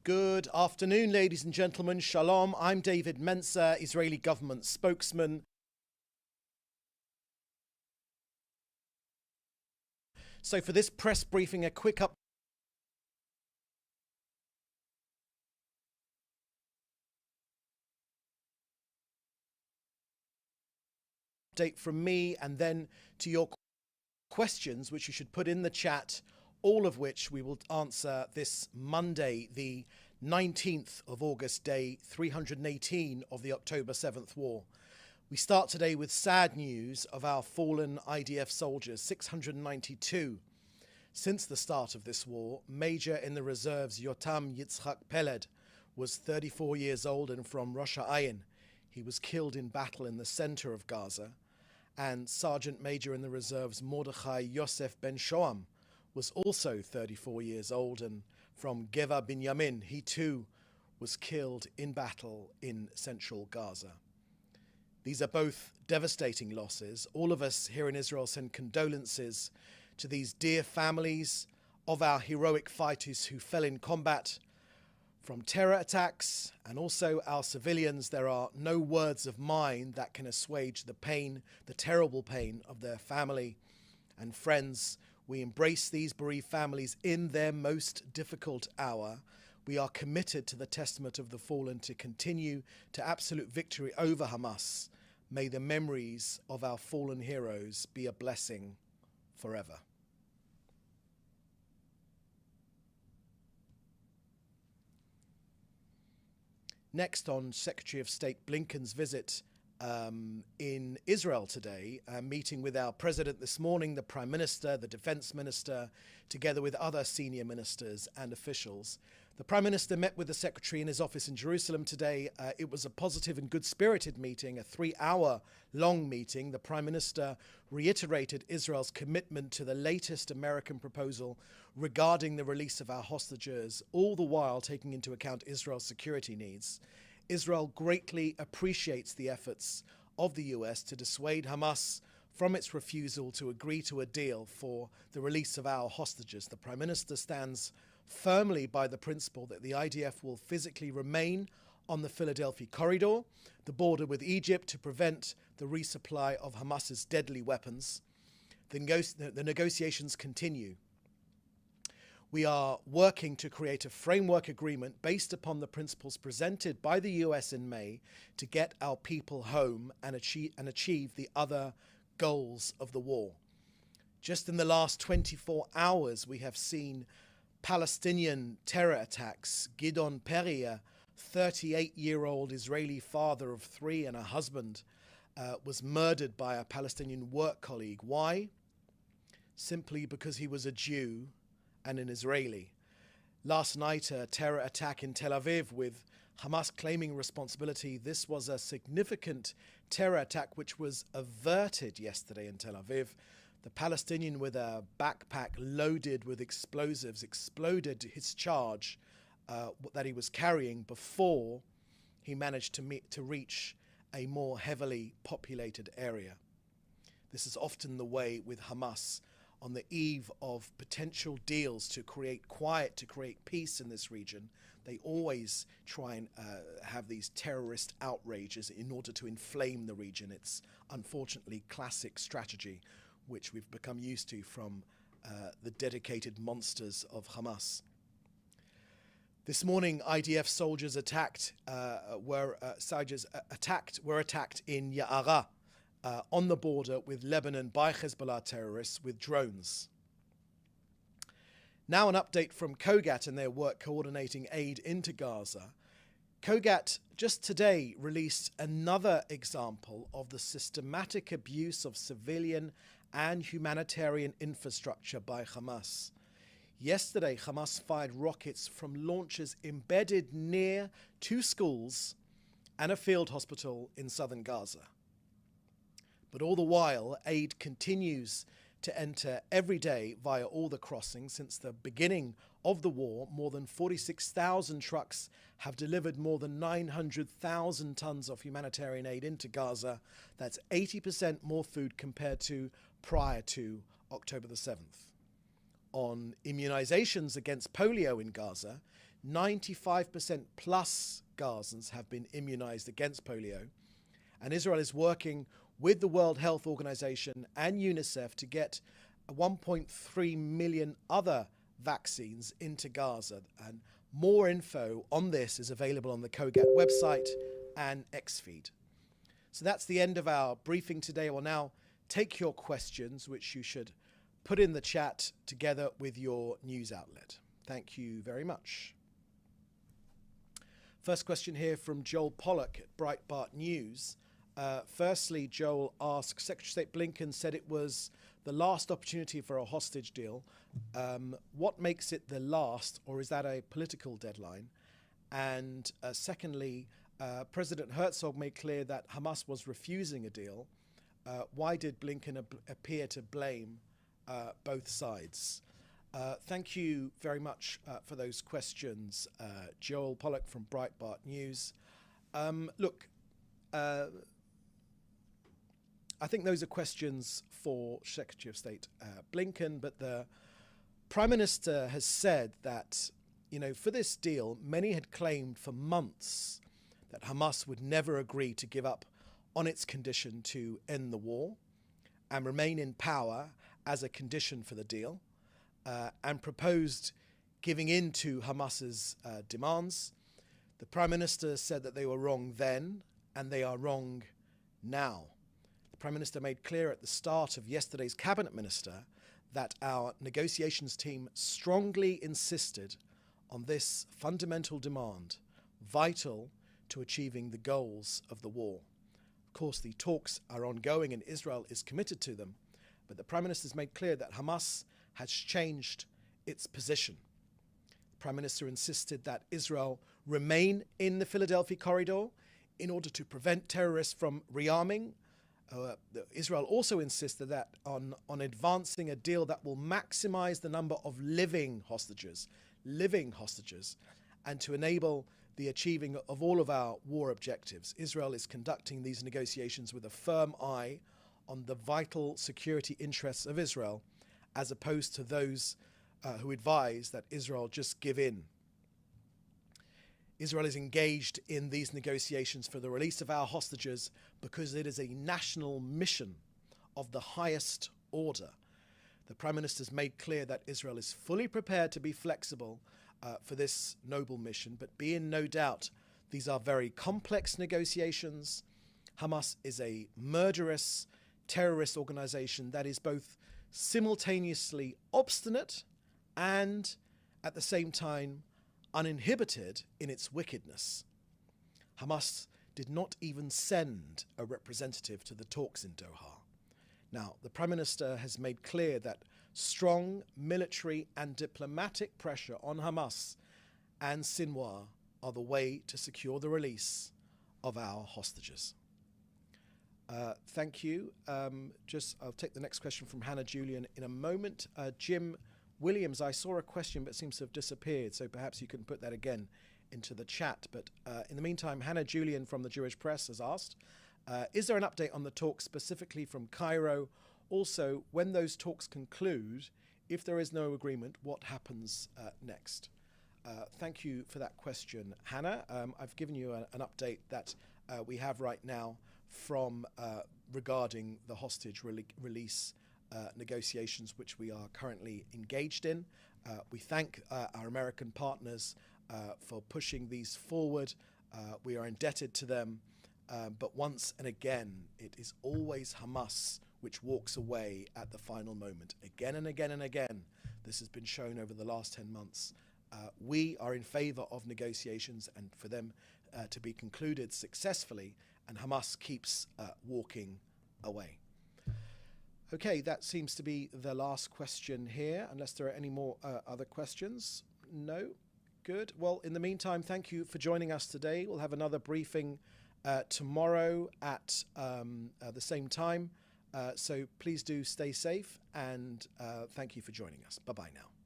Good afternoon, ladies and gentlemen. Shalom. I'm David Mencer, Israeli government spokesman. So for this press briefing, a quick update from me, and then to your questions, which you should put in the chat, all of which we will answer this Monday, the 19th of August, day 318 of the October 7th war. We start today with sad news of our fallen IDF soldiers, 692. Since the start of this war, Major in the reserves Yotam Yitzhak Peled was 34 years old and from Rosh Ayin. He was killed in battle in the center of Gaza. And Sergeant Major in the reserves Mordechai Yosef Ben Shoam was also 34 years old and from Geva Binyamin. He too was killed in battle in central Gaza. These are both devastating losses. All of us here in Israel send condolences to these dear families of our heroic fighters who fell in combat from terror attacks, and also our civilians. There are no words of mine that can assuage the pain, the terrible pain of their family and friends. We embrace these bereaved families in their most difficult hour. We are committed to the testament of the fallen to continue to absolute victory over Hamas. May the memories of our fallen heroes be a blessing forever. Next, on Secretary of State Blinken's visit in Israel today, meeting with our president this morning, the Prime Minister, the Defense Minister, together with other senior ministers and officials. The Prime Minister met with the Secretary in his office in Jerusalem today. It was a positive and good-spirited meeting, a 3-hour-long meeting. The Prime Minister reiterated Israel's commitment to the latest American proposal regarding the release of our hostages, all the while taking into account Israel's security needs. Israel greatly appreciates the efforts of the US to dissuade Hamas from its refusal to agree to a deal for the release of our hostages. The Prime Minister stands firmly by the principle that the IDF will physically remain on the Philadelphia corridor, the border with Egypt, to prevent the resupply of Hamas's deadly weapons. The negotiations continue. We are working to create a framework agreement based upon the principles presented by the US in May to get our people home and achieve the other goals of the war. Just in the last 24 hours, we have seen Palestinian terror attacks. Gidon Peri, a 38-year-old Israeli father of 3 and a husband, was murdered by a Palestinian work colleague. Why? Simply because he was a Jew and an Israeli. Last night, a terror attack in Tel Aviv with Hamas claiming responsibility. This was a significant terror attack which was averted yesterday in Tel Aviv. The Palestinian with a backpack loaded with explosives exploded his charge that he was carrying before he managed to reach a more heavily populated area. This is often the way with Hamas. On the eve of potential deals to create quiet, to create peace in this region, they always try and have these terrorist outrages in order to inflame the region. It's unfortunately classic strategy, which we've become used to from the dedicated monsters of Hamas. This morning, IDF soldiers were attacked in Ya'ara, on the border with Lebanon by Hezbollah terrorists with drones. Now an update from COGAT and their work coordinating aid into Gaza. COGAT just today released another example of the systematic abuse of civilian and humanitarian infrastructure by Hamas. Yesterday, Hamas fired rockets from launchers embedded near 2 schools and a field hospital in southern Gaza. But all the while, aid continues to enter every day via all the crossings. Since the beginning of the war, more than 46,000 trucks have delivered more than 900,000 tons of humanitarian aid into Gaza. That's 80% more food compared to prior to October the 7th. On immunizations against polio in Gaza, 95% plus Gazans have been immunized against polio. And Israel is working with the World Health Organization and UNICEF to get 1.3 million other vaccines into Gaza. And more info on this is available on the COGAT website and XFeed. So that's the end of our briefing today. We'll now take your questions, which you should put in the chat together with your news outlet. Thank you very much. First question here from Joel Pollack at Breitbart News. Firstly, Joel asks, Secretary of State Blinken said it was the last opportunity for a hostage deal. What makes it the last, or is that a political deadline? And secondly, President Herzog made clear that Hamas was refusing a deal. Why did Blinken appear to blame both sides? Thank you very much for those questions, Joel Pollack from Breitbart News. Look, I think those are questions for Secretary of State Blinken, but the Prime Minister has said that, you know, for this deal, many had claimed for months that Hamas would never agree to give up on its condition to end the war and remain in power as a condition for the deal, and proposed giving in to Hamas's demands. The Prime Minister said that they were wrong then, and they are wrong now. The Prime Minister made clear at the start of yesterday's Cabinet Minister that our negotiations team strongly insisted on this fundamental demand, vital to achieving the goals of the war. Of course, the talks are ongoing and Israel is committed to them, but the Prime Minister has made clear that Hamas has changed its position. The Prime Minister insisted that Israel remain in the Philadelphia corridor in order to prevent terrorists from rearming. Israel also insisted that on advancing a deal that will maximize the number of living hostages, and to enable the achieving of all of our war objectives. Israel is conducting these negotiations with a firm eye on the vital security interests of Israel, as opposed to those who advise that Israel just give in. Israel is engaged in these negotiations for the release of our hostages because it is a national mission of the highest order. The Prime Minister has made clear that Israel is fully prepared to be flexible for this noble mission, but be in no doubt these are very complex negotiations. Hamas is a murderous terrorist organization that is both simultaneously obstinate and at the same time uninhibited in its wickedness. Hamas did not even send a representative to the talks in Doha. Now, the Prime Minister has made clear that strong military and diplomatic pressure on Hamas and Sinwar are the way to secure the release of our hostages. Thank you. I'll take the next question from Hannah Julian in a moment. Jim Williams, I saw a question but seems to have disappeared, so perhaps you can put that again into the chat. But in the meantime, Hannah Julian from the Jewish Press has asked, is there an update on the talks specifically from Cairo? Also, when those talks conclude, if there is no agreement, what happens next? Thank you for that question, Hannah. I've given you an update that we have right now from regarding the hostage release negotiations, which we are currently engaged in. We thank our American partners for pushing these forward. We are indebted to them. But once and again, it is always Hamas which walks away at the final moment. Again and again and again, this has been shown over the last 10 months. We are in favor of negotiations and for them to be concluded successfully, and Hamas keeps walking away. Okay, that seems to be the last question here, unless there are any more other questions. No? Good. Well, in the meantime, thank you for joining us today. We'll have another briefing tomorrow at the same time. So please do stay safe, and thank you for joining us. Bye-bye now.